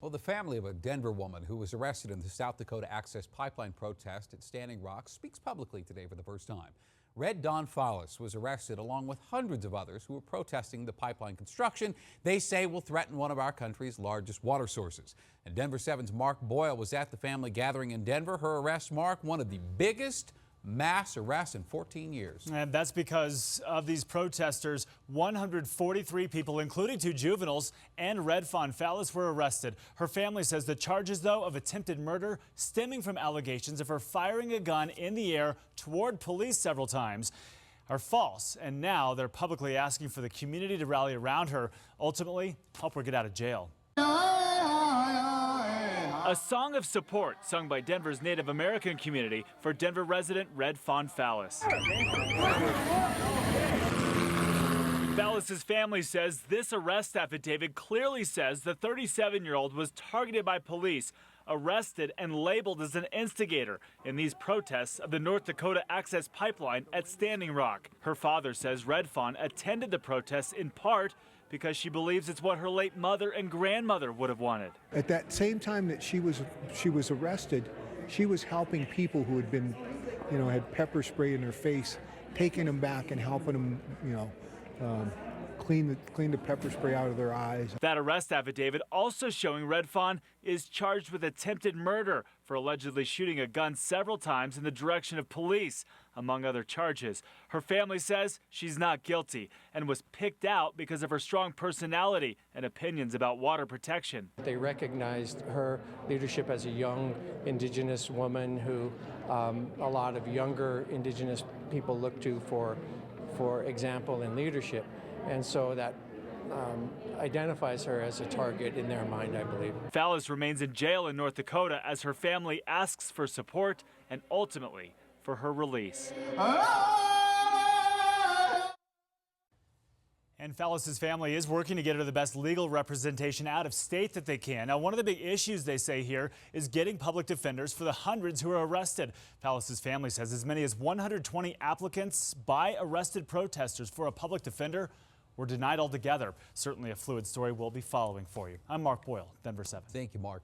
Well, the family of a Denver woman who was arrested in the South Dakota Access pipeline protest at Standing Rock speaks publicly today for the first time. Red Dawn Fallis was arrested along with hundreds of others who were protesting the pipeline construction they say will threaten one of our country's largest water sources. And Denver 7's Mark Boyle was at the family gathering in Denver. Her arrest marked one of the biggest mass arrests in 14 years. And that's because of these protesters. 143 people, including 2 juveniles, and Red Dawn Fallis were arrested. Her family says the charges, though, of attempted murder stemming from allegations of her firing a gun in the air toward police several times are false. And now they're publicly asking for the community to rally around her, ultimately help her get out of jail. A song of support sung by Denver's Native American community for Denver resident Red Dawn Fallis. Fallis's family says this arrest affidavit clearly says the 37-year-old was targeted by police, arrested and labeled as an instigator in these protests of the North Dakota Access pipeline at Standing Rock. Her father says Red Dawn attended the protests in part because she believes it's what her late mother and grandmother would have wanted. At that same time that she was arrested, she was helping people who had been, had pepper spray in their face, taking them back and helping them, clean the pepper spray out of their eyes. That arrest affidavit also showing Red Dawn is charged with attempted murder for allegedly shooting a gun several times in the direction of police, among other charges. Her family says she's not guilty and was picked out because of her strong personality and opinions about water protection. They recognized her leadership as a young Indigenous woman who a lot of younger Indigenous people look to for example in leadership. And so that identifies her as a target in their mind, I believe. Fallis remains in jail in North Dakota as her family asks for support and ultimately for her release. And Fallis's family is working to get her the best legal representation out of state that they can. Now, one of the big issues they say here is getting public defenders for the hundreds who are arrested. Fallis's family says as many as 120 applicants by arrested protesters for a public defender were denied altogether. Certainly a fluid story we'll be following for you. I'm Mark Boyle, Denver 7. Thank you, Mark.